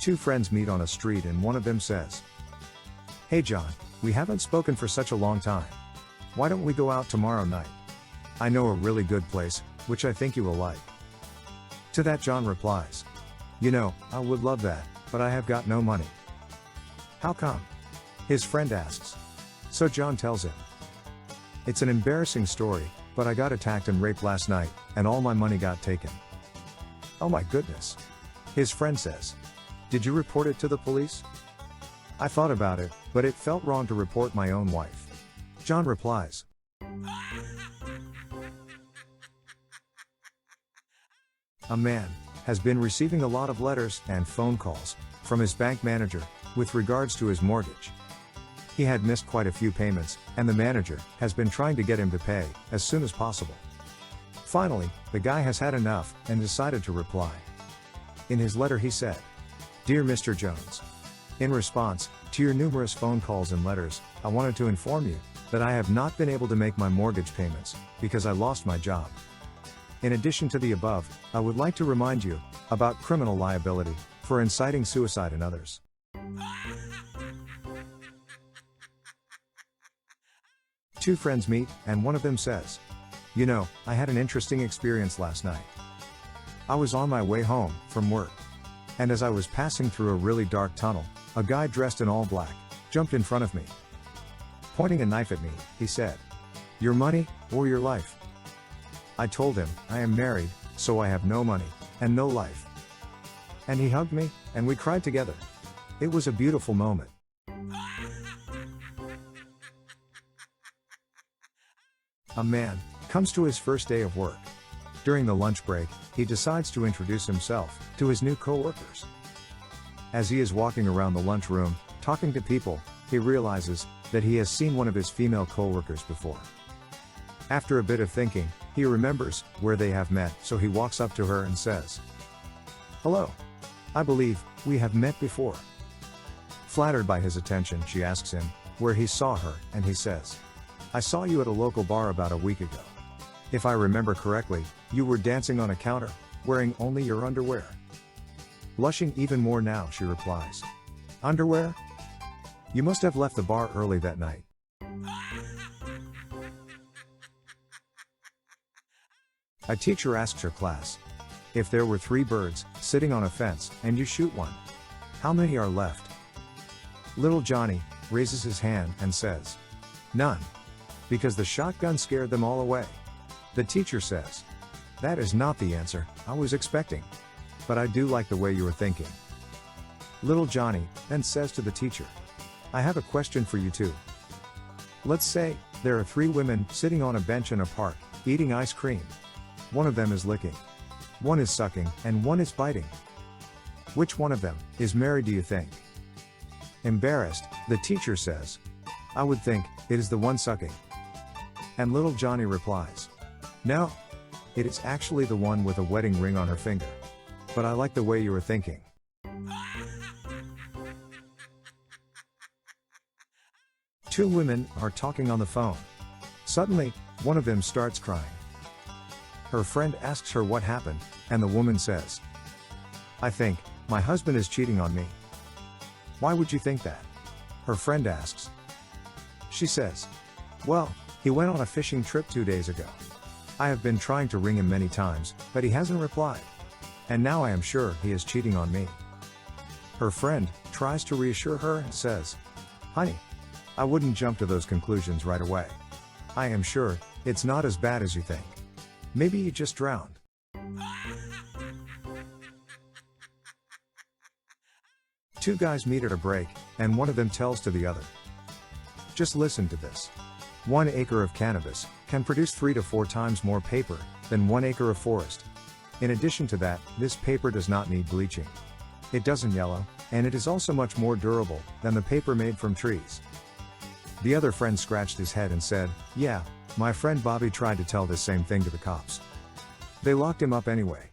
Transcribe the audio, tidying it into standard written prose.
Two friends meet on a street and one of them says, "Hey John, we haven't spoken for such a long time. Why don't we go out tomorrow night? I know a really good place, which I think you will like." To that John replies, "You know, I would love that, but I have got no money." "How come?" his friend asks. So John tells him, "It's an embarrassing story, but I got attacked and raped last night, and all my money got taken." "Oh my goodness," his friend says. "Did you report it to the police?" "I thought about it, but it felt wrong to report my own wife." John replies, "A man has been receiving a lot of letters and phone calls from his bank manager with regards to his mortgage. He had missed quite a few payments, and the manager has been trying to get him to pay as soon as possible. Finally, the guy has had enough and decided to reply. In his letter he said, 'Dear Mr. Jones, in response to your numerous phone calls and letters, I wanted to inform you that I have not been able to make my mortgage payments because I lost my job. In addition to the above, I would like to remind you about criminal liability for inciting suicide in others.'" Two friends meet, and one of them says, "You know, I had an interesting experience last night. I was on my way home from work, and as I was passing through a really dark tunnel, a guy dressed in all black jumped in front of me. Pointing a knife at me, he said, 'Your money, or your life?' I told him, 'I am married, so I have no money, and no life.' And he hugged me, and we cried together. It was a beautiful moment." A man comes to his first day of work. During the lunch break, he decides to introduce himself to his new co-workers. As he is walking around the lunchroom, talking to people, he realizes that he has seen one of his female co-workers before. After a bit of thinking, he remembers where they have met, so he walks up to her and says, "Hello. I believe we have met before." Flattered by his attention, she asks him where he saw her, and he says, "I saw you at a local bar about a week ago. If I remember correctly, you were dancing on a counter, wearing only your underwear." Blushing even more now, she replies, "Underwear? You must have left the bar early that night." A teacher asks her class, "If there were 3 birds sitting on a fence and you shoot one, how many are left?" Little Johnny raises his hand and says, "None, because the shotgun scared them all away." The teacher says, "That is not the answer I was expecting. But I do like the way you are thinking." Little Johnny then says to the teacher, "I have a question for you too. Let's say there are 3 women sitting on a bench in a park, eating ice cream. One of them is licking, one is sucking, and one is biting. Which one of them is married, do you think?" Embarrassed, the teacher says, "I would think it is the one sucking." And little Johnny replies, "No, it is actually the one with a wedding ring on her finger. But I like the way you are thinking." Two women are talking on the phone. Suddenly, one of them starts crying. Her friend asks her what happened, and the woman says, "I think my husband is cheating on me." "Why would you think that?" her friend asks. She says, "Well, he went on a fishing trip 2 days ago. I have been trying to ring him many times, but he hasn't replied. And now I am sure he is cheating on me." Her friend tries to reassure her and says, "Honey, I wouldn't jump to those conclusions right away. I am sure it's not as bad as you think. Maybe he just drowned." Two guys meet at a break, and one of them tells to the other, "Just listen to this. 1 acre of cannabis can produce 3 to 4 times more paper than 1 acre of forest. In addition to that, this paper does not need bleaching. It doesn't yellow, and it is also much more durable than the paper made from trees." The other friend scratched his head and said, "Yeah, my friend Bobby tried to tell this same thing to the cops. They locked him up anyway."